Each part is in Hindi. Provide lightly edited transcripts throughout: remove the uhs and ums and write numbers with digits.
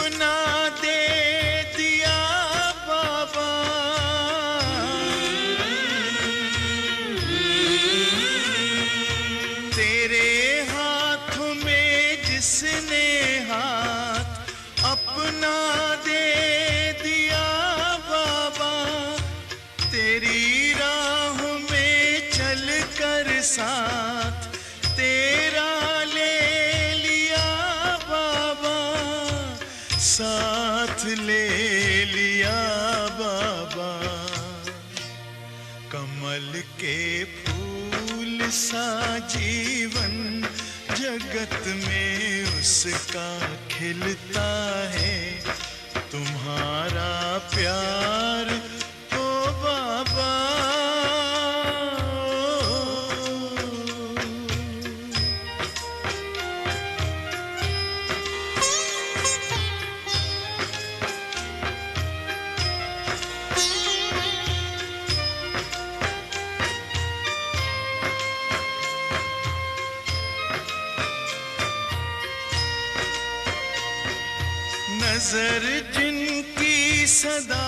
अपना दे दिया बाबा। तेरे हाथों में जिसने हाथ अपना दे दिया बाबा, तेरी राह में चल कर साथ तेरा ले लिया बाबा, साथ ले लिया बाबा। कमल के फूल सा जीवन जगत में उसका खिलता है, तुम्हारा प्यार ओ बाबा। नजर जिनकी सदा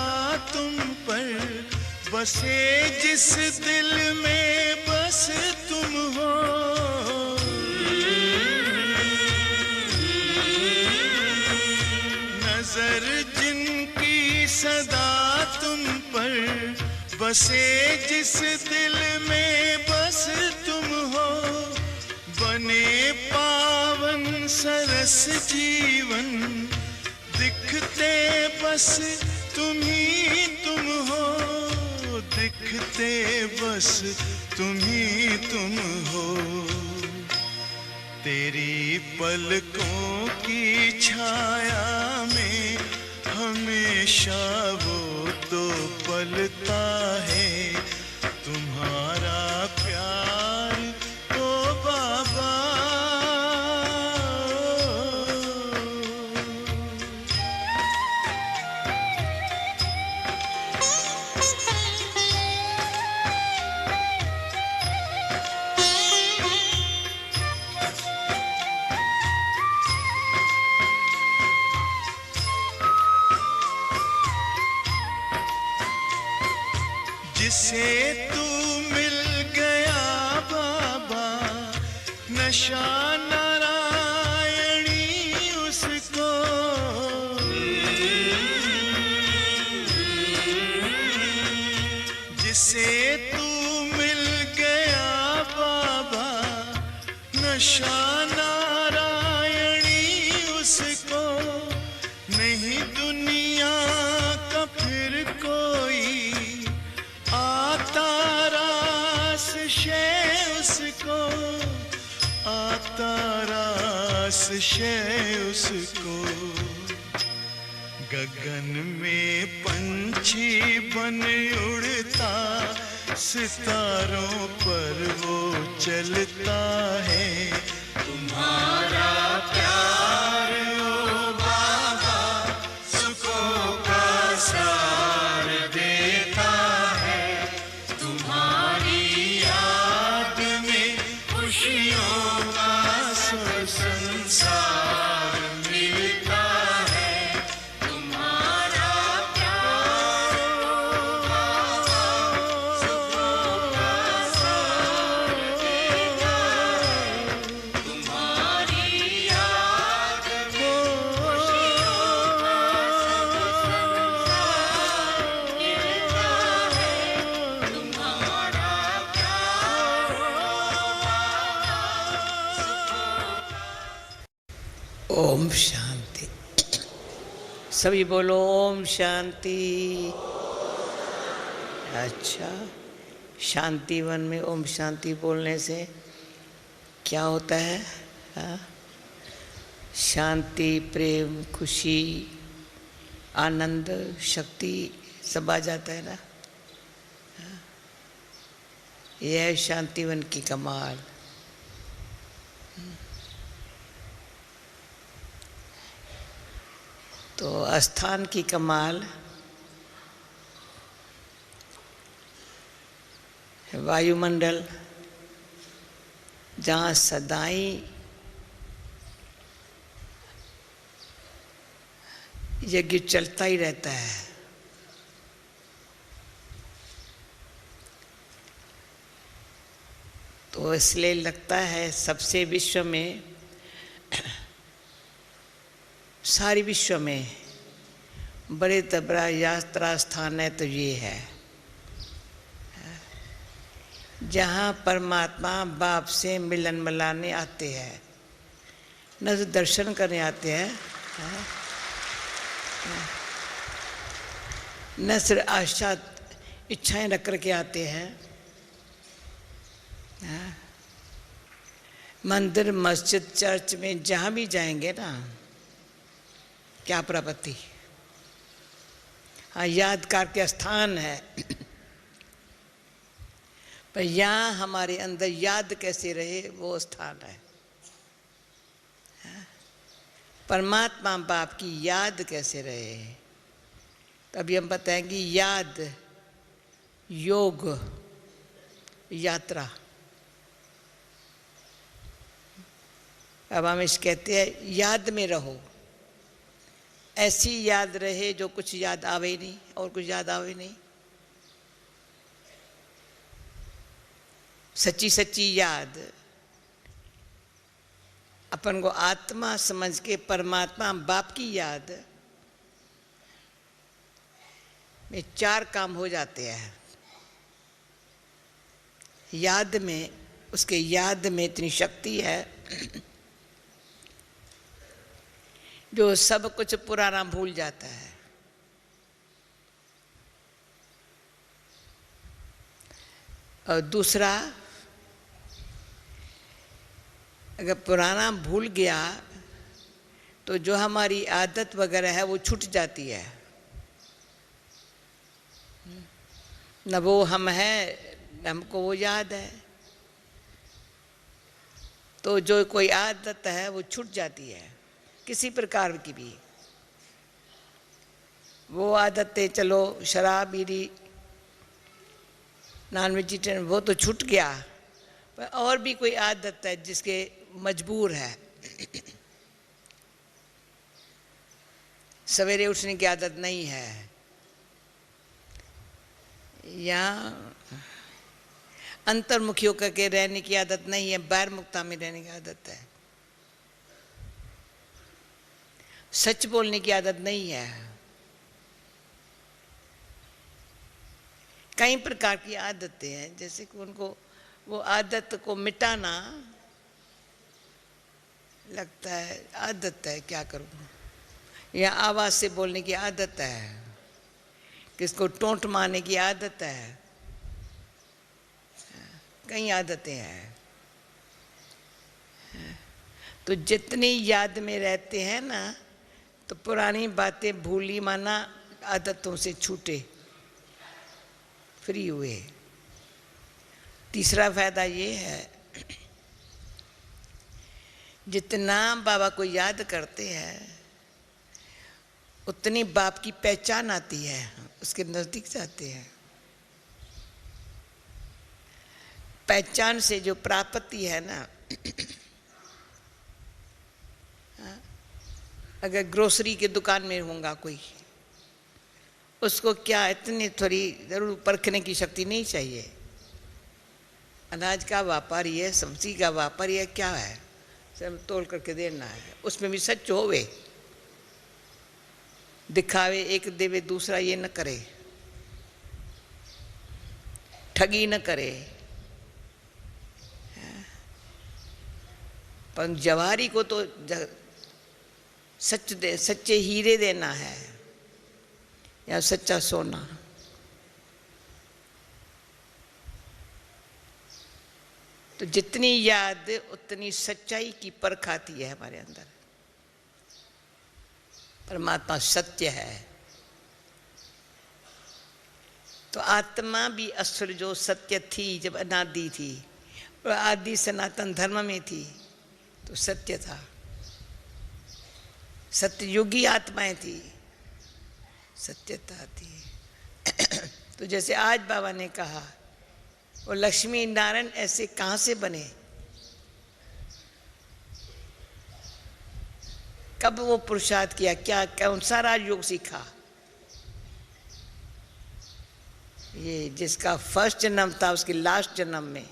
तुम पर बसे, जिस दिल में बस तुम हो, नजर जिनकी सदा तुम पर बसे, जिस दिल में बस तुम हो, बने पावन सरस जीवन दिखते बस तुम ही तुम हो, दिखते बस तुम ही तुम हो। तेरी पलकों की छाया में हमेशा वो तो पलता है, तुम्हारा प्यार ओ बाबा। जिसे तू मिल गया बाबा, नशा नारायणी उसको, जिसे तू मिल गया बाबा, नशा नारायणी उसको, नहीं दुनिया का फिर कोई आता रास शय उसको, आता रास शय उसको। गगन में पंछी बन उड़ता, सितारों पर वो चलता है, तुम्हारा प्यार ओ बाबा सुखों का सार देता है, तुम्हारी याद में खुशियों का सब संसार मिलता है, तुम्हारा प्यार ओ बाबा सुखों का सार देता है, तुम्हारी याद में खुशियों का सब संसार मिलता है, तुम्हारा प्यार ओ बाबा। ओम शांति। सभी बोलो ओम शांति। अच्छा, शांतिवन में ओम शांति बोलने से क्या होता है? हाँ? शांति, प्रेम, खुशी, आनंद, शक्ति सब आ जाता है ना। हाँ? यह है शांतिवन की कमाल। तो स्थान की कमाल वायुमंडल, जहाँ सदाई यज्ञ चलता ही रहता है। तो इसलिए लगता है सबसे विश्व में, सारी विश्व में बड़े से बड़ा यात्रा स्थान है तो ये है, जहाँ परमात्मा बाप से मिलन मिलाने आते हैं, न तो दर्शन करने आते हैं, न सिर्फ आशा इच्छाएं रख करके आते हैं। मंदिर मस्जिद चर्च में जहाँ भी जाएंगे ना, क्या प्राप्ति? हाँ, यादगार के स्थान है, पर यहाँ हमारे अंदर याद कैसे रहे वो स्थान है। परमात्मा बाप की याद कैसे रहे, तभी हम बताएंगे याद, योग, यात्रा। अब हम इस कहते हैं याद में रहो, ऐसी याद रहे जो कुछ याद आवे नहीं और कुछ याद आवे नहीं। सच्ची सच्ची याद, अपन को आत्मा समझ के परमात्मा बाप की याद में 4 काम हो जाते हैं। याद में, उसके याद में इतनी शक्ति है जो सब कुछ पुराना भूल जाता है। और दूसरा, अगर पुराना भूल गया तो जो हमारी आदत वगैरह है वो छूट जाती है, न वो हम हैं न हमको वो याद है। तो जो कोई आदत है वो छूट जाती है, किसी प्रकार की भी। वो आदतें, चलो शराब बीड़ी नॉन वेजिटेरियन, वो तो छूट गया, पर और भी कोई आदत है जिसके मजबूर है। सवेरे उठने की आदत नहीं है, या अंतर्मुखी होकर के रहने की आदत नहीं है, बहिर्मुखता में रहने की आदत है। सच बोलने की आदत नहीं है। कई प्रकार की आदतें हैं, जैसे कि उनको वो आदत को मिटाना लगता है आदत है, क्या करूं। या आवाज से बोलने की आदत है, किसको टोंट मारने की आदत है, कई आदतें हैं। तो जितनी याद में रहते हैं ना, तो पुरानी बातें भूली माना, आदतों से छूटे, फ्री हुए। तीसरा फायदा ये है, जितना बाबा को याद करते हैं उतनी बाप की पहचान आती है, उसके नजदीक जाते हैं। पहचान से जो प्राप्ति है ना, अगर ग्रोसरी की दुकान में होगा कोई, उसको क्या इतनी थोड़ी जरूर परखने की शक्ति नहीं चाहिए। अनाज का व्यापारी है, सब्जी का व्यापारी है, क्या है, सब तोल करके देना है। उसमें भी सच होवे, दिखावे एक देवे दूसरा ये न करे, ठगी न करे। पर जवारी को तो सच दे, सच्चे हीरे देना है या सच्चा सोना। तो जितनी याद उतनी सच्चाई की परख आती है हमारे अंदर। परमात्मा सत्य है, तो आत्मा भी असल जो सत्य थी, जब अनादि थी और आदि सनातन धर्म में थी, तो सत्य था। सत्ययुगी आत्माएं थी, सत्यता थी। तो जैसे आज बाबा ने कहा, वो लक्ष्मी नारायण ऐसे कहाँ से बने? कब वो पुरुषार्थ किया, क्या कौन सा राजयोग सीखा? ये जिसका फर्स्ट जन्म था, उसके लास्ट जन्म में,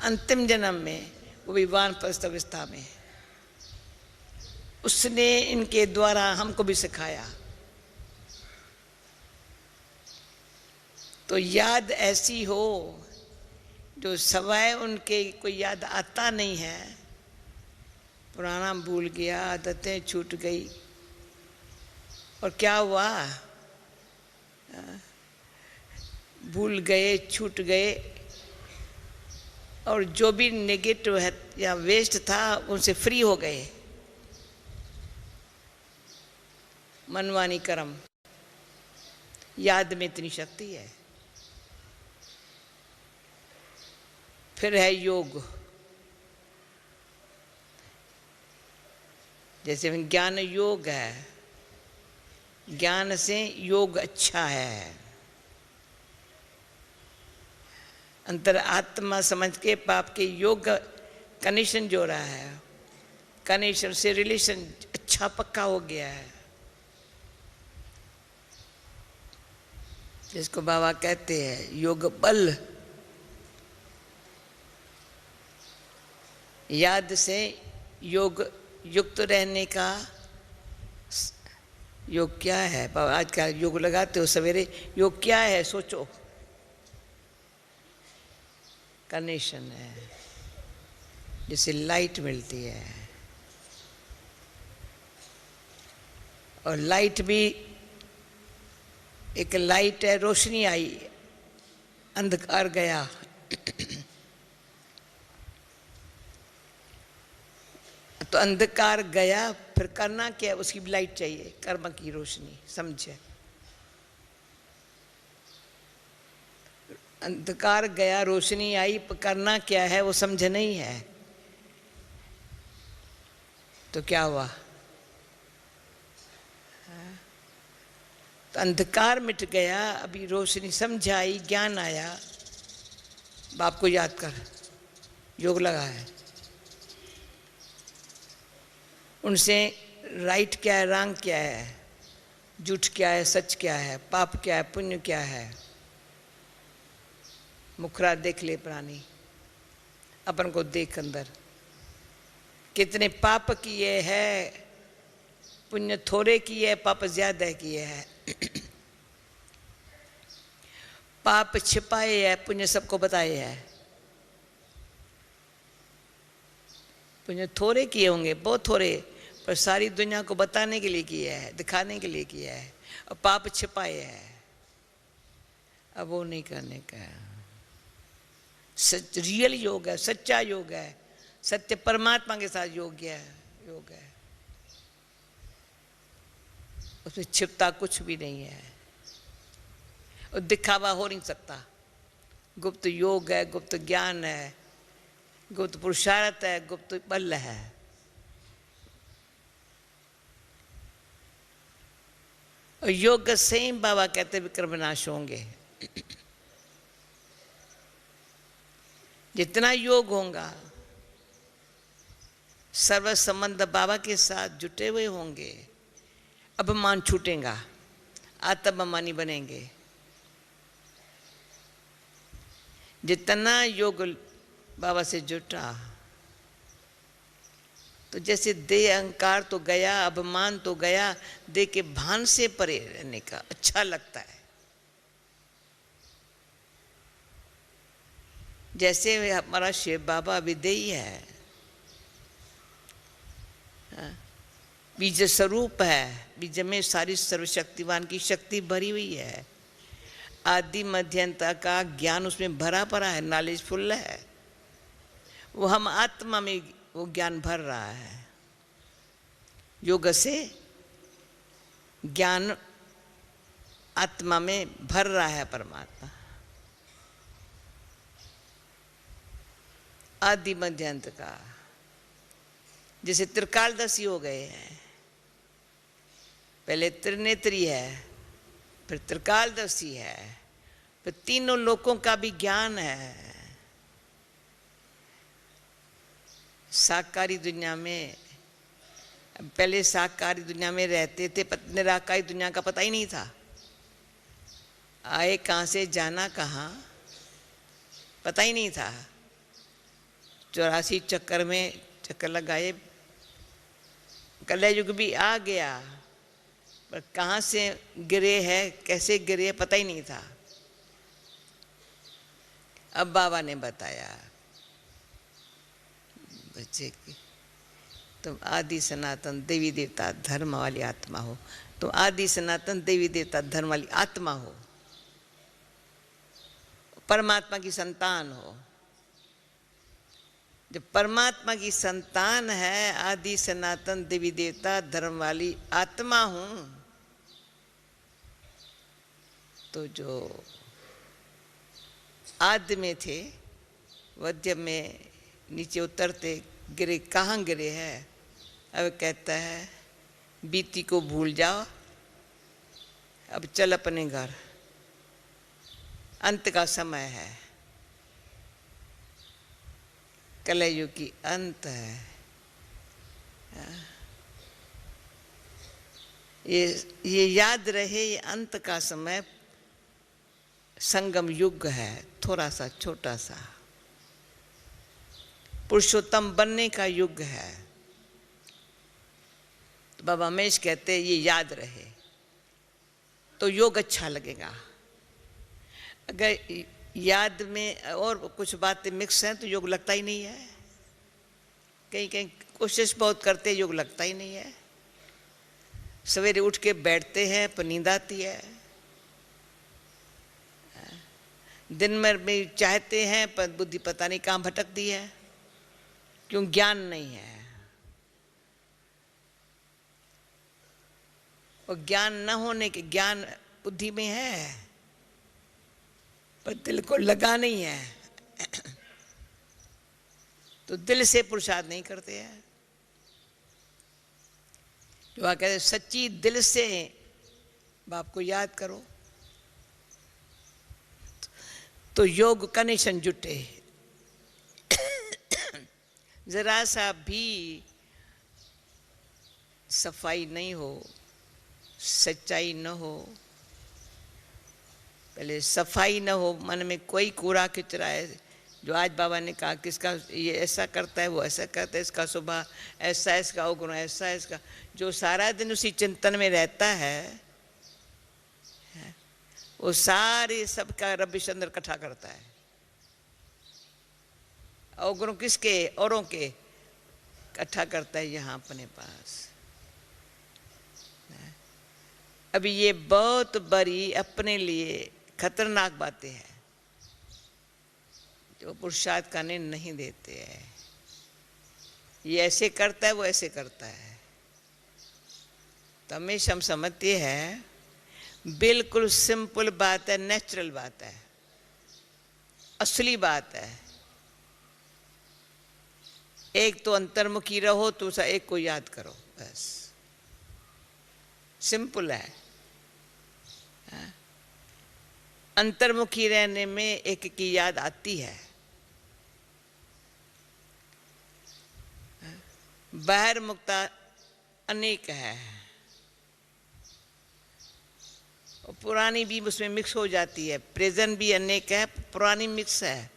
अंतिम जन्म में, वो भी वानप्रस्थ अवस्था में, उसने इनके द्वारा हमको भी सिखाया। तो याद ऐसी हो जो सवाए उनके कोई याद आता नहीं है, पुराना भूल गया, आदतें छूट गई, और क्या हुआ? भूल गए, छूट गए, और जो भी नेगेटिव है या वेस्ट था उनसे फ्री हो गए। मनवानी कर्म, याद में इतनी शक्ति है। फिर है योग, जैसे ज्ञान योग है, ज्ञान से योग अच्छा है। अंतर आत्मा समझ के पाप के योग कनेक्शन जोड़ा है, कनेक्शन से रिलेशन अच्छा पक्का हो गया है, जिसको बाबा कहते हैं योग बल। याद से योग युक्त रहने का योग क्या है? बाबा आज का योग लगाते हो सवेरे, योग क्या है सोचो। कनेक्शन है, जिससे लाइट मिलती है, और लाइट भी एक लाइट है, रोशनी आई, अंधकार गया। तो अंधकार गया, फिर करना क्या है? उसकी भी लाइट चाहिए, कर्म की रोशनी, समझे? अंधकार गया, रोशनी आई, पर करना क्या है वो समझ नहीं है। तो क्या हुआ? तो अंधकार मिट गया, अभी रोशनी समझ आई, ज्ञान आया। बाप को याद कर, योग लगा है, उनसे राइट क्या है, रॉन्ग क्या है, झूठ क्या है, सच क्या है, पाप क्या है, पुण्य क्या है। मुखरा देख ले प्राणी, अपन को देख अंदर, कितने पाप किए हैं, पुण्य थोड़े किए, पाप ज्यादा किए हैं। पाप छिपाए है, पुण्य सबको बताए है। पुण्य थोड़े किए होंगे, बहुत थोड़े, पर सारी दुनिया को बताने के लिए किया है, दिखाने के लिए किया है, और पाप छिपाए है। अब वो नहीं करने का। सच रियल योग है, सच्चा योग है, सत्य परमात्मा के साथ योग है, उसमें छिपता कुछ भी नहीं है, और दिखावा हो नहीं सकता। गुप्त योग है, गुप्त ज्ञान है, गुप्त पुरुषार्थ है, गुप्त बल है। और योग से ही बाबा कहते विक्रम नाश होंगे। जितना योग होगा, सर्व संबंध बाबा के साथ जुटे हुए होंगे, अभिमान छूटेगा, आत्मानी बनेंगे। जितना योग बाबा से जुटा, तो जैसे देह अहंकार तो गया, अभिमान तो गया, देह के भान से परे रहने का अच्छा लगता है। जैसे हमारा शिव बाबा विदेही है, बीज स्वरूप है, बीज में सारी सर्वशक्तिवान की शक्ति भरी हुई है, आदि मध्यंता का ज्ञान उसमें भरा पड़ा है, नॉलेजफुल है। वो हम आत्मा में वो ज्ञान भर रहा है। योग से ज्ञान आत्मा में भर रहा है परमात्मा, आदि मध्यांत का। जैसे त्रिकालदर्शी हो गए हैं, पहले त्रिनेत्री है, फिर त्रिकालदर्शी है, फिर तीनों लोकों का भी ज्ञान है। साकारी दुनिया में पहले साकारी दुनिया में रहते थे, निराकारी दुनिया का पता ही नहीं था। आए कहाँ से, जाना कहाँ, पता ही नहीं था। 84 चक्कर में चक्कर लगाए, कलयुग भी आ गया, पर कहाँ से गिरे है, कैसे गिरे, पता ही नहीं था। अब बाबा ने बताया बच्चे की, तुम आदि सनातन देवी देवता धर्म वाली आत्मा हो, तुम आदि सनातन देवी देवता धर्म वाली आत्मा हो, परमात्मा की संतान हो। जब परमात्मा की संतान है, आदि सनातन देवी देवता धर्म वाली आत्मा हूं, तो जो आदि में थे, वध्य में नीचे उतरते गिरे, कहाँ गिरे हैं? अब कहता है बीती को भूल जाओ, अब चल अपने घर, अंत का समय है, कलयुग की अंत है। ये याद रहे, ये अंत का समय संगम युग है, थोड़ा सा छोटा सा पुरुषोत्तम बनने का युग है। तो बाबा हमेश कहते ये याद रहे तो योग अच्छा लगेगा। अगर याद में और कुछ बातें मिक्स हैं तो योग लगता ही नहीं है। कहीं कहीं कोशिश बहुत करते, योग लगता ही नहीं है। सवेरे उठ के बैठते हैं पर नींद आती है, दिन में भी चाहते हैं पर बुद्धि पता नहीं कहाँ भटकती है, क्यों? ज्ञान नहीं है। और ज्ञान न होने के, ज्ञान बुद्धि में है पर दिल को लगा नहीं है, तो दिल से पुरुषार्थ नहीं करते हैं। जो कहते हैं सच्ची दिल से बाप को याद करो तो योग कनेक्शन जुटे। जरा सा भी सफाई नहीं हो, सच्चाई न हो, पहले सफाई न हो, मन में कोई कूड़ा कचरा है, जो आज बाबा ने कहा कि इसका ये ऐसा करता है, वो ऐसा करता है, इसका स्वभाव ऐसा है, इसका अवगुण ऐसा है, इसका, जो सारा दिन उसी चिंतन में रहता है, वो सारे सबका रविचंद्र इकट्ठा करता है। अवगुण किसके? औरों के इकट्ठा करता है यहाँ अपने पास। अभी ये बहुत बड़ी अपने लिए खतरनाक बातें हैं जो पुरुषार्थ करने नहीं देते हैं। ये ऐसे करता है, वो ऐसे करता है, तो हमेशा हम समझते हैं बिल्कुल सिंपल बात है, नेचुरल बात है, असली बात है। एक तो अंतर्मुखी रहो, दूसरा एक को याद करो, बस सिंपल है। अंतर्मुखी रहने में एक की याद आती है, बाहर मुक्ता अनेक है, और पुरानी भी उसमें मिक्स हो जाती है। प्रेजेंट भी अनेक है, पुरानी मिक्स है।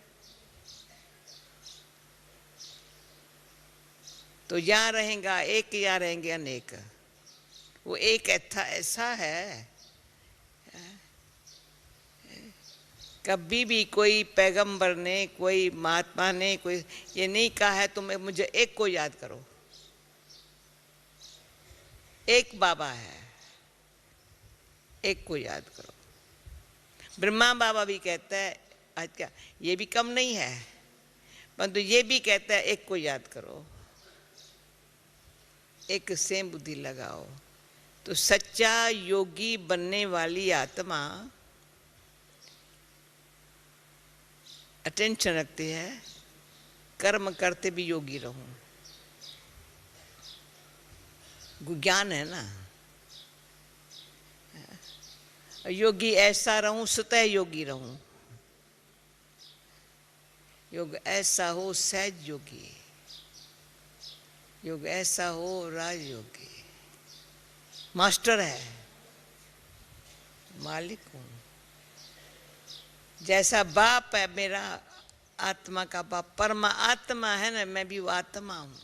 तो यहाँ रहेगा एक, यहाँ रहेंगे अनेक। वो एक ऐसा है, कभी भी कोई पैगंबर ने, कोई महात्मा ने, कोई ये नहीं कहा है तुम मुझे एक को याद करो। एक बाबा है, एक को याद करो। ब्रह्मा बाबा भी कहता है, आज क्या ये भी कम नहीं है, परंतु ये भी कहता है एक को याद करो, एक से बुद्धि लगाओ। तो सच्चा योगी बनने वाली आत्मा अटेंशन रखती है, कर्म करते भी योगी रहूं। ज्ञान है ना, योगी ऐसा रहूं, स्वतः योगी रहूं। योग ऐसा हो, सहज योगी। योग ऐसा हो, राजयोगी मास्टर है, मालिक हूँ। जैसा बाप है मेरा, आत्मा का बाप परमात्मा है ना, मैं भी वो आत्मा हूँ,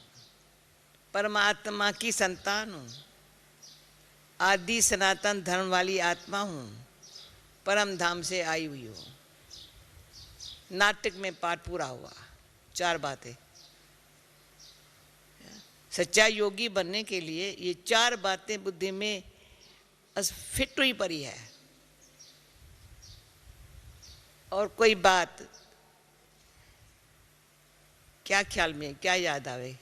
परमात्मा की संतान हूँ, आदि सनातन धर्म वाली आत्मा हूँ, परम धाम से आई हुई हूँ। नाटक में पाठ पूरा हुआ, 4 बातें। सच्चा योगी बनने के लिए ये 4 बातें बुद्धि में फिट हुई पड़ी है। और कोई बात क्या ख्याल में, क्या याद आवे?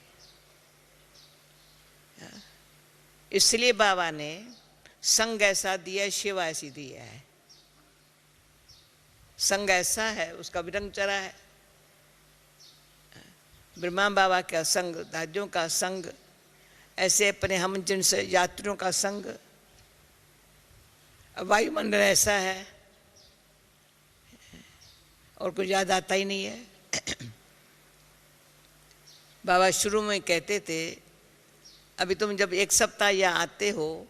इसलिए बाबा ने संग ऐसा दिया, सेवा ऐसी दी है। संग ऐसा है, उसका भी रंग चढ़ा है। ब्रह्मा बाबा का संग, दादियों का संग, ऐसे अपने हम जिनसे यात्रियों का संग। वायुमंडल ऐसा है, और कुछ याद आता ही नहीं है। बाबा शुरू में कहते थे, अभी तुम जब 1 सप्ताह यहाँ आते हो,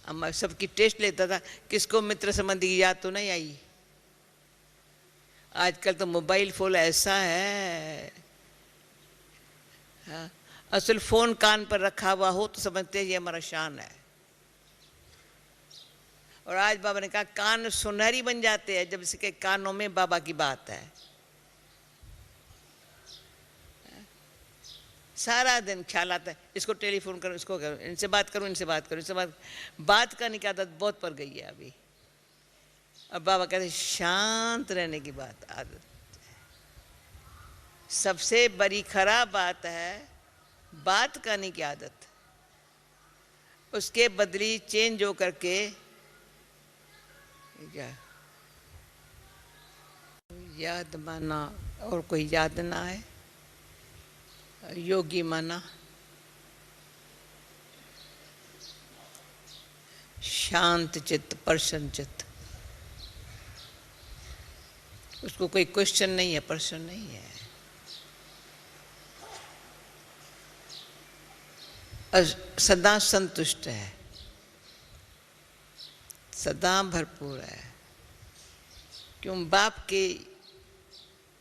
हम सबकी टेस्ट लेता था, किसको मित्र संबंधी की याद तो नहीं आई। आजकल तो मोबाइल फोन ऐसा है, हाँ, असल फोन कान पर रखा हुआ हो तो समझते हैं ये हमारा शान है। और आज बाबा ने कहा कान सुनहरी बन जाते हैं जब इसके कानों में बाबा की बात है। सारा दिन ख्याल आता है, इसको टेलीफोन करूं, इसको करूं, इनसे बात करूं, इनसे बात करूं, इनसे बात करने की आदत बहुत पड़ गई है अभी। अब बाबा कहते शांत रहने की बात आदत। सबसे बड़ी खराब बात है बात करने की आदत। उसके बदली चेंज हो करके क्या याद माना, और कोई याद ना है, योगी माना, शांत चित्त, प्रसन्न चित्त। उसको कोई क्वेश्चन नहीं है, प्रश्न नहीं है। सदा संतुष्ट है, सदा भरपूर है। क्यों? बाप के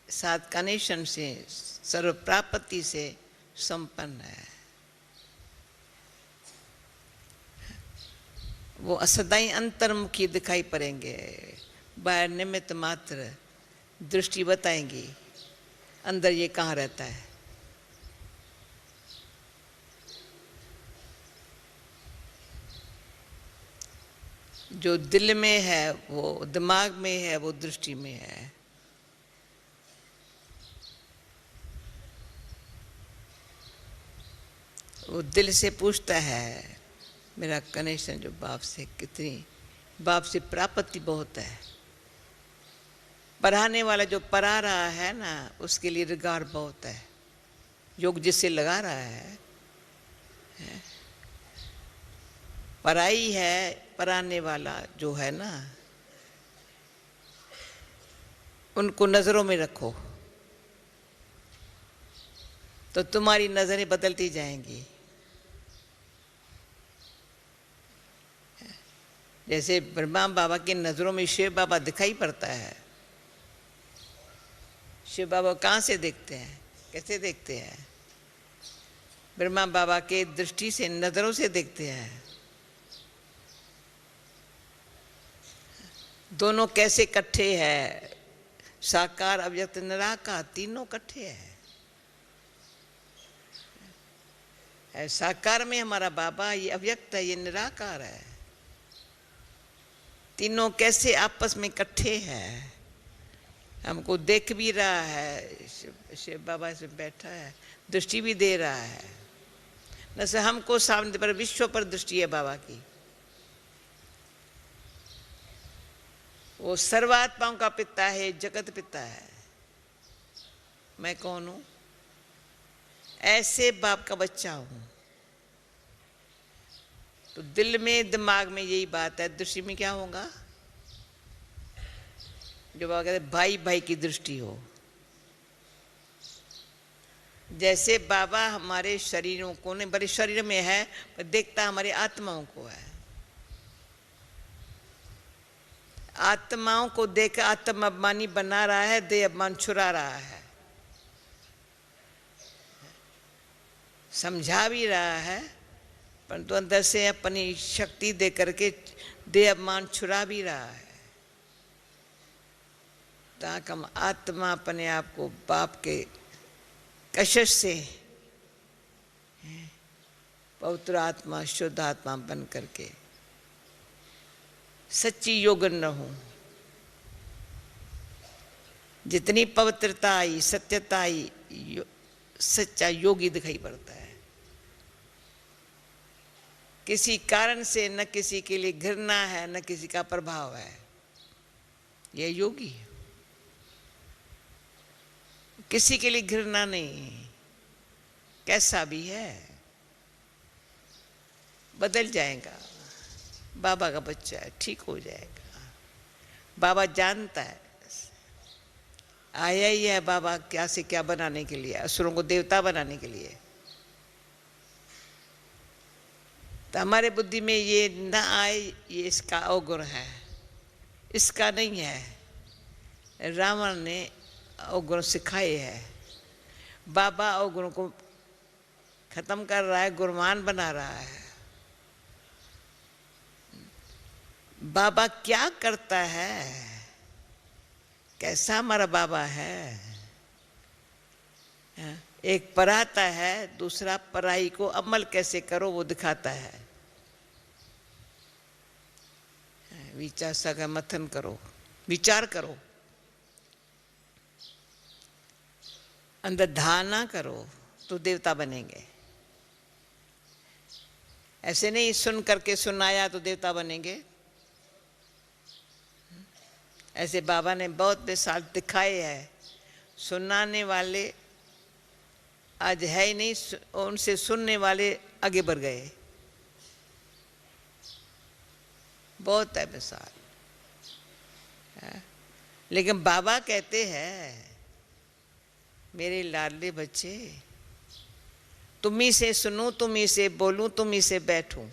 साथ कनेक्शन से, सर्व प्राप्ति से संपन्न है। वो सदाई अंतर्मुखी दिखाई पड़ेंगे, बाहर निमित्त मात्र दृष्टि बताएंगी अंदर ये कहाँ रहता है। जो दिल में है, वो दिमाग में है, वो दृष्टि में है। वो दिल से पूछता है मेरा कनेक्शन जो बाप से कितनी, बाप से प्राप्ति बहुत है। पढ़ाने वाला जो पढ़ा रहा है ना, उसके लिए रिगार्ड बहुत है। योग जिससे लगा रहा है, पढ़ाई है, पढ़ाने वाला जो है ना, उनको नजरों में रखो तो तुम्हारी नजरें बदलती जाएंगी। जैसे ब्रह्मा बाबा की नजरों में शिव बाबा दिखाई पड़ता है। शिव बाबा कहाँ से देखते हैं, कैसे देखते हैं? ब्रह्मा बाबा के दृष्टि से, नजरों से देखते हैं। दोनों कैसे इकट्ठे हैं? साकार, अव्यक्त, निराकार, तीनों इकट्ठे हैं। साकार में हमारा बाबा, ये अव्यक्त है, ये निराकार है। तीनों कैसे आपस में इकट्ठे हैं? हमको देख भी रहा है, शिव बाबा से बैठा है, दृष्टि भी दे रहा है। न से हमको सामने पर, विश्व पर दृष्टि है बाबा की। वो सर्वात्माओं का पिता है, जगत पिता है। मैं कौन हूं? ऐसे बाप का बच्चा हूं। तो दिल में, दिमाग में यही बात है। दृष्टि में क्या होगा? जो बाबा कहते भाई भाई की दृष्टि हो। जैसे बाबा हमारे शरीरों को नहीं, बड़े शरीर में है, पर देखता हमारी आत्माओं को है। आत्माओं को देख आत्म अभिमानी बना रहा है, देह अभिमान छुड़ा रहा है, समझा भी रहा है, परंतु अंदर से अपनी शक्ति दे करके देह अभिमान छुड़ा भी रहा है, ताकि हम आत्मा अपने आप को बाप के कशिश से पवित्र आत्मा, शुद्ध आत्मा बन करके सच्ची योगन रहूं। जितनी पवित्रता आई, सत्यता आई, सच्चा योगी दिखाई पड़ता है। किसी कारण से न किसी के लिए घृणा है, न किसी का प्रभाव है, यह योगी है। किसी के लिए घृणा नहीं, कैसा भी है बदल जाएगा, बाबा का बच्चा है, ठीक हो जाएगा। बाबा जानता है, आया ही है बाबा क्या से क्या बनाने के लिए, असुरों को देवता बनाने के लिए। तो हमारे बुद्धि में ये न आए, ये इसका अवगुण है, इसका नहीं है। रावण ने अवगुण सिखाए हैं, बाबा अवगुण को खत्म कर रहा है, गुणवान बना रहा है। बाबा क्या करता है, कैसा हमारा बाबा है। एक पढ़ाता है, दूसरा पढ़ाई को अमल कैसे करो वो दिखाता है। विचार सगा मथन करो, विचार करो, अंदर धारणा करो तो देवता बनेंगे। ऐसे नहीं सुन करके सुनाया तो देवता बनेंगे। ऐसे बाबा ने बहुत मिसाल दिखाए हैं। सुनाने वाले आज है ही नहीं, उनसे सुनने वाले आगे बढ़ गए। बहुत है मिसाल, लेकिन बाबा कहते हैं मेरे लाडले बच्चे, तुम ही से सुनूं, तुम ही से बोलूं, तुम ही से बैठूं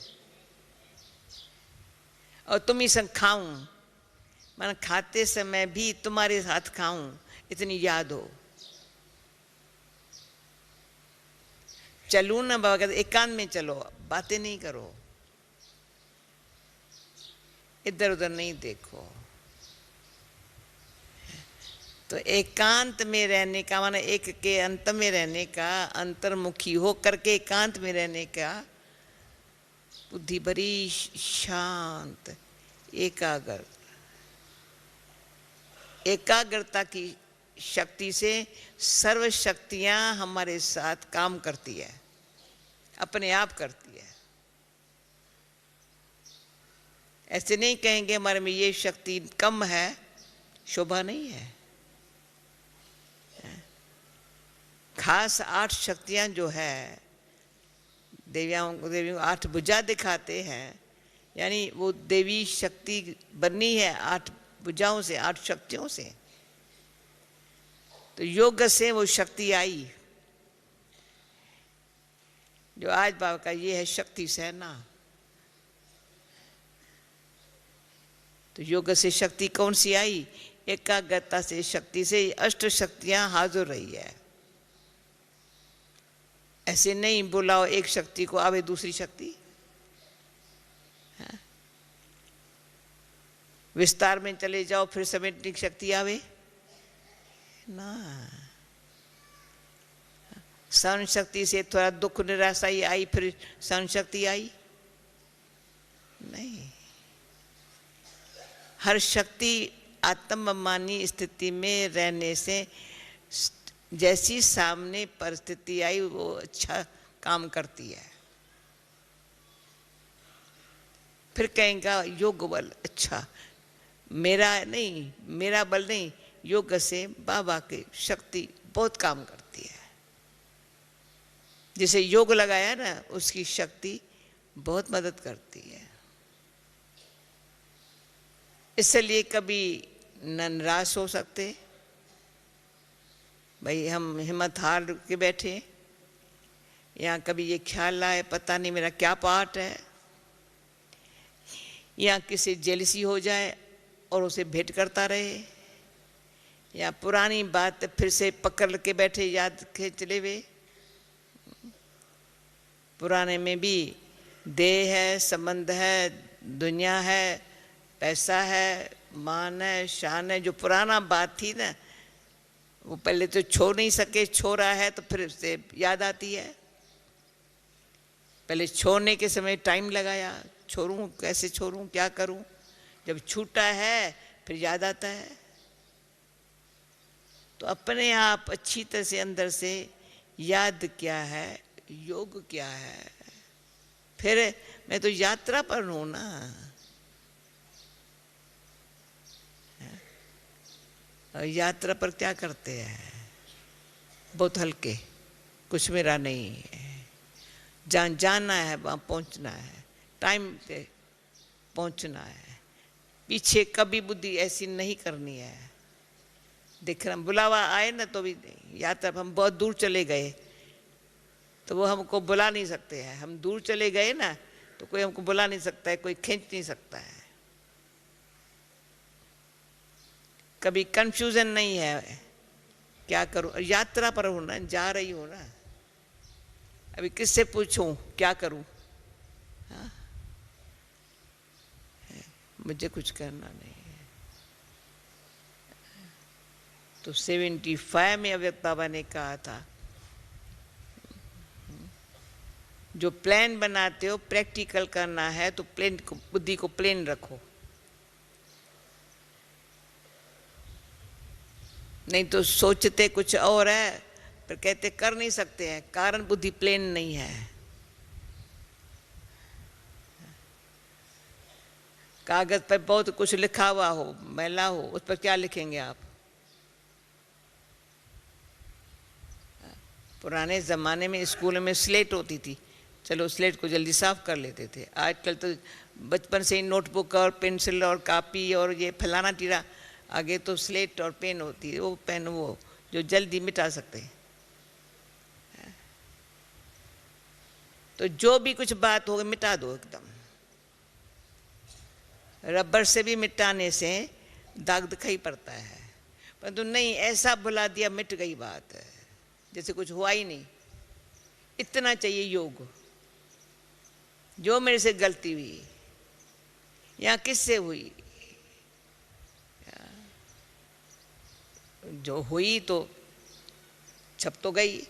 और तुम ही संग खाऊं, मैं खाते समय भी तुम्हारे साथ खाऊं, इतनी याद हो। चलूं ना बाबा कहते एकांत में चलो, बातें नहीं करो, इधर उधर नहीं देखो। तो एकांत में रहने का माना एक के अंत में रहने का, अंतर्मुखी हो करके एकांत में रहने का, बुद्धि बड़ी शांत, एकाग्र, एकाग्रता की शक्ति से सर्व शक्तियां हमारे साथ काम करती है, अपने आप करती है। ऐसे नहीं कहेंगे हमारे में ये शक्ति कम है, शोभा नहीं है। खास 8 शक्तियां जो है, देवियों 8 भुजा दिखाते हैं, यानी वो देवी शक्ति बनी है 8 भुजाओं से, 8 शक्तियों से। तो योग से वो शक्ति आई, जो आज बाबा का ये है शक्ति सेना। तो योग से शक्ति कौन सी आई? एकाग्रता से शक्ति से 8 शक्तियां हाजिर रही है। ऐसे नहीं बुलाओ एक शक्ति को आवे दूसरी शक्ति, विस्तार में चले जाओ फिर समेटने की शक्ति आवे ना। सहन शक्ति से थोड़ा दुख निराशा ही आई फिर सहन शक्ति आई नहीं। हर शक्ति आत्ममानी स्थिति में रहने से जैसी सामने परिस्थिति आई वो अच्छा काम करती है। फिर कहेंगे योग बल, अच्छा मेरा नहीं, मेरा बल नहीं, योग से बाबा की शक्ति बहुत काम करती है। जिसे योग लगाया ना उसकी शक्ति बहुत मदद करती है। इसलिए कभी न निराश हो सकते, भाई हम हिम्मत हार के बैठे, या कभी ये ख्याल आए पता नहीं मेरा क्या पार्ट है, या किसी जेलसी हो जाए और उसे भेंट करता रहे, या पुरानी बात फिर से पकड़ के बैठे याद के चले वे। पुराने में भी देह है, संबंध है, दुनिया है, पैसा है, मान है, शान है। जो पुराना बात थी ना वो पहले तो छोड़ नहीं सके, छोड़ा है तो फिर से याद आती है। पहले छोड़ने के समय टाइम लगाया, छोड़ूं कैसे छोड़ूं, क्या करूं, जब छूटा है फिर याद आता है। तो अपने आप अच्छी तरह से अंदर से याद क्या है, योग क्या है। फिर मैं तो यात्रा पर हूं ना, और यात्रा पर क्या करते हैं, बहुत हल्के, कुछ मेरा नहीं है। जहाँ जाना है वहाँ पहुँचना है, टाइम पे पहुँचना है। पीछे कभी बुद्धि ऐसी नहीं करनी है। देख रहा बुलावा आए ना तो भी यात्रा, हम बहुत दूर चले गए तो वो हमको बुला नहीं सकते हैं। हम दूर चले गए ना तो कोई हमको बुला नहीं सकता है, कोई खींच नहीं सकता है। कभी कंफ्यूजन नहीं है, क्या करूं, यात्रा पर हूं ना, जा रही हूं ना। अभी किससे पूछूं क्या करूं, हाँ? मुझे कुछ करना नहीं है। तो 75 में अव्यक्त बाबा ने कहा था, जो प्लान बनाते हो प्रैक्टिकल करना है तो प्लेन को, बुद्धि को प्लेन रखो, नहीं तो सोचते कुछ और है पर कहते कर नहीं सकते हैं, कारण बुद्धि प्लेन नहीं है। कागज पर बहुत कुछ लिखा हुआ हो, मैला हो, उस पर क्या लिखेंगे आप। पुराने ज़माने में स्कूल में स्लेट होती थी, चलो स्लेट को जल्दी साफ कर लेते थे। आजकल तो बचपन से ही नोटबुक और पेंसिल और कापी और ये फलाना टीरा, आगे तो स्लेट और पेन होती है, वो पेन वो जो जल्दी मिटा सकते हैं। तो जो भी कुछ बात हो मिटा दो एकदम। रबर से भी मिटाने से दाग दिखाई पड़ता है, परंतु नहीं, ऐसा भुला दिया मिट गई बात है, जैसे कुछ हुआ ही नहीं। इतना चाहिए योग। जो मेरे से गलती हुई या किससे हुई, जो हुई तो छप तो गई,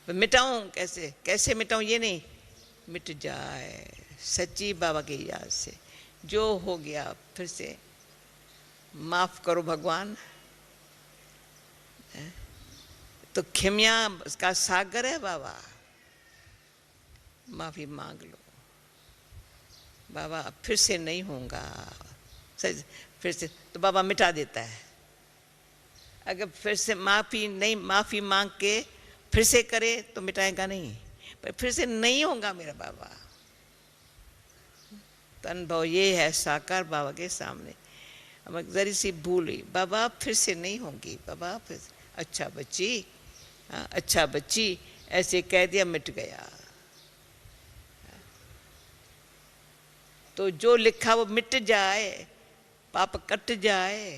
मिटाऊं कैसे, कैसे मिटाऊं, ये नहीं, मिट जाए सच्ची बाबा की याद से। जो हो गया फिर से माफ करो भगवान। तो खिमिया का सागर है बाबा, माफी मांग लो। बाबा फिर से नहीं होगा, फिर से तो बाबा मिटा देता है। अगर फिर से माफी नहीं, माफी मांग के फिर से करे तो मिटाएगा नहीं, पर फिर से नहीं होगा मेरा बाबा। तो अनुभव ये है साकार बाबा के सामने। हम जरी सी भूल हुई, बाबा फिर से नहीं होगी, बाबा फिर से, अच्छा बच्ची, हाँ अच्छा बच्ची, ऐसे कह दिया, मिट गया। तो जो लिखा वो मिट जाए, पाप कट जाए,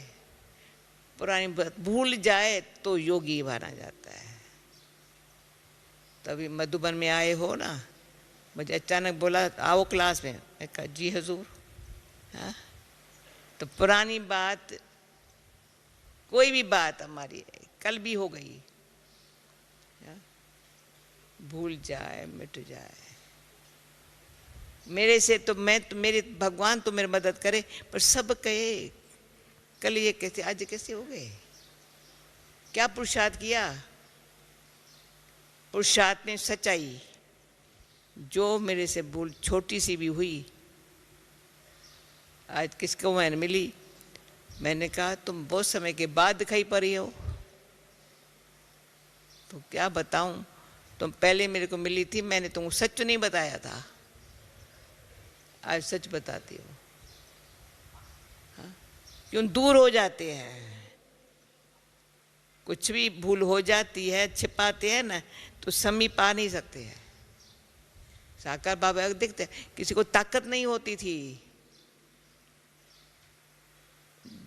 पुरानी बात भूल जाए तो योगी माना जाता है। तभी मधुबन में आए हो ना, मुझे अचानक बोला आओ क्लास में, मैं कहा जी हजूर। हाँ, तो पुरानी बात, कोई भी बात हमारी कल भी हो गई, भूल जाए मिट जाए। मेरे से तो मैं तो, मेरे भगवान तो मेरी मदद करे, पर सब कहे कल ये कैसे, आज कैसे हो गए, क्या पुरुषार्थ किया। पुरुषार्थ में सच्चाई, जो मेरे से भूल छोटी सी भी हुई, आज किसको मैंने मिली, मैंने कहा तुम बहुत समय के बाद दिखाई पड़ी हो, तो क्या बताऊं, तुम पहले मेरे को मिली थी, मैंने तुमको सच नहीं बताया था, आज सच बताती हो। हाँ? क्यों दूर हो जाते हैं, कुछ भी भूल हो जाती है, छिपाते हैं ना तो समीप आ नहीं सकते हैं। साकार बाबा देखते किसी को ताकत नहीं होती थी,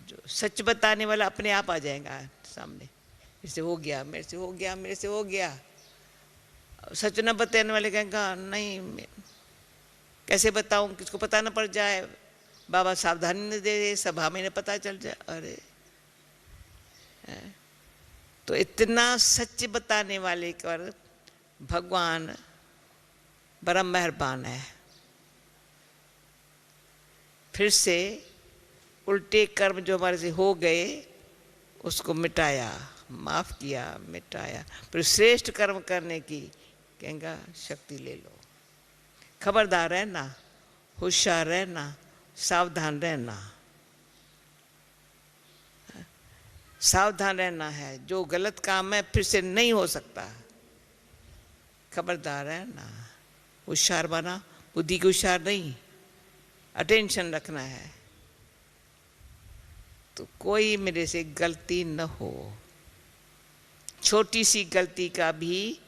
जो सच बताने वाला अपने आप आ जाएगा सामने, मेरे से हो गया, मेरे से हो गया, मेरे से हो गया। सच न बताने वाले कहेंगे नहीं, कैसे बताऊं, किसको पता न पड़ जाए, बाबा सावधानी न दे, सभा में न पता चल जाए। अरे तो इतना सच बताने वाले पर भगवान बड़ा मेहरबान है। फिर से उल्टे कर्म जो हमारे से हो गए उसको मिटाया, माफ किया, मिटाया, फिर श्रेष्ठ कर्म करने की कहेंगे शक्ति ले लो। खबरदार रहना, होशियार रहना, सावधान रहना, सावधान रहना है। जो गलत काम है फिर से नहीं हो सकता, खबरदार रहना, होशियार बना, बुद्धि की होशियार नहीं, अटेंशन रखना है। तो कोई मेरे से गलती न हो, छोटी सी गलती का भी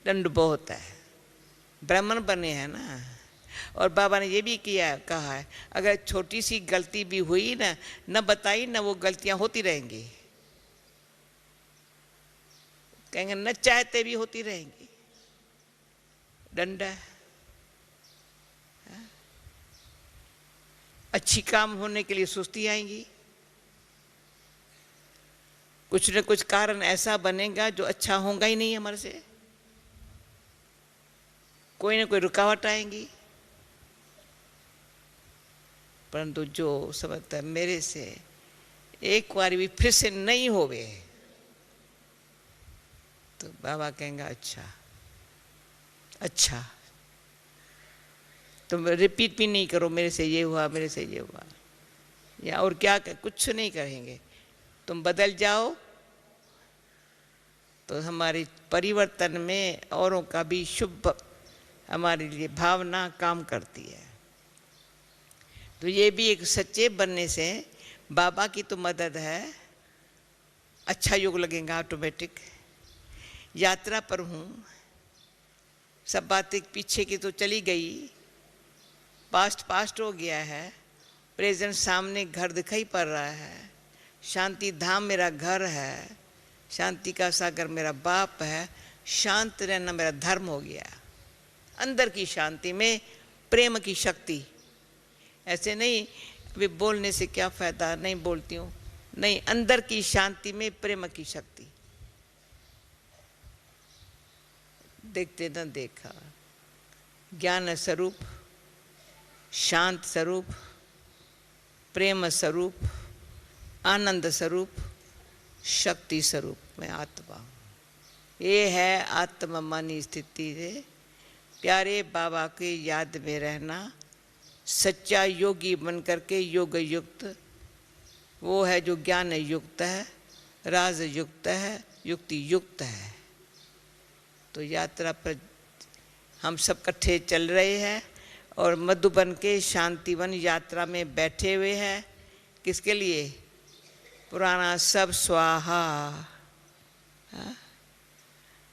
दंड बहुत है। ब्राह्मण बने हैं ना, और बाबा ने ये भी किया, कहा है अगर छोटी सी गलती भी हुई ना, न बताई ना, वो गलतियां होती रहेंगी, कहेंगे न चाहते भी होती रहेंगी, दंड है। अच्छी काम होने के लिए सुस्ती आएंगी, कुछ न कुछ कारण ऐसा बनेगा जो अच्छा होगा ही नहीं हमारे से, कोई ना कोई रुकावट आएंगी। परंतु जो समझता है मेरे से एक बार भी फिर से नहीं होवे, तो बाबा कहेंगे अच्छा अच्छा, तुम रिपीट भी नहीं करो, मेरे से ये हुआ, मेरे से ये हुआ, या और क्या कुछ नहीं करेंगे, तुम बदल जाओ। तो हमारी परिवर्तन में औरों का भी शुभ हमारे लिए भावना काम करती है। तो ये भी एक सच्चे बनने से बाबा की तो मदद है, अच्छा योग लगेगा ऑटोमेटिक। यात्रा पर हूँ, सब बातें पीछे की तो चली गई, पास्ट हो गया है, प्रेजेंट सामने घर दिखाई पड़ रहा है। शांति धाम मेरा घर है, शांति का सागर मेरा बाप है, शांत रहना मेरा धर्म हो गया। अंदर की शांति में प्रेम की शक्ति, ऐसे नहीं अभी बोलने से क्या फायदा, नहीं बोलती हूँ, नहीं, अंदर की शांति में प्रेम की शक्ति। देखते न देखा, ज्ञान स्वरूप, शांत स्वरूप, प्रेम स्वरूप, आनंद स्वरूप, शक्ति स्वरूप में आत्मा हूँ। ये है आत्मा मानी स्थिति से प्यारे बाबा के याद में रहना, सच्चा योगी बन करके योग युक्त, वो है जो ज्ञान युक्त है, राज युक्त है, युक्ति युक्त है। तो यात्रा पर हम सब इकट्ठे चल रहे हैं और मधुबन के शांतिवन यात्रा में बैठे हुए हैं। किसके लिए? पुराना सब स्वाहा।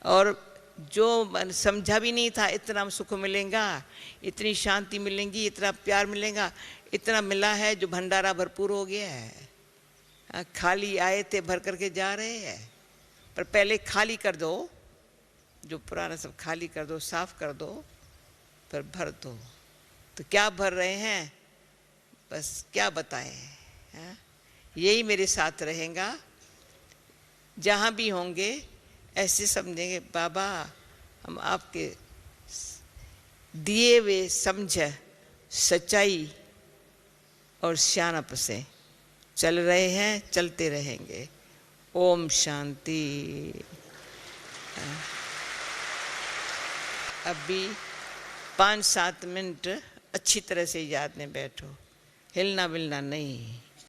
और जो समझा भी नहीं था इतना सुख मिलेगा, इतनी शांति मिलेगी, इतना प्यार मिलेगा, इतना मिला है जो भंडारा भरपूर हो गया है। खाली आए थे भर करके जा रहे हैं, पर पहले खाली कर दो, जो पुराना सब खाली कर दो, साफ कर दो, फिर भर दो। तो क्या भर रहे हैं, बस क्या बताएं। यही मेरे साथ रहेगा, जहाँ भी होंगे ऐसे समझेंगे बाबा हम आपके दिए हुए समझ, सच्चाई और सियानप से चल रहे हैं, चलते रहेंगे। ओम शांति। अभी 5-7 मिनट अच्छी तरह से याद में बैठो, हिलना मिलना नहीं।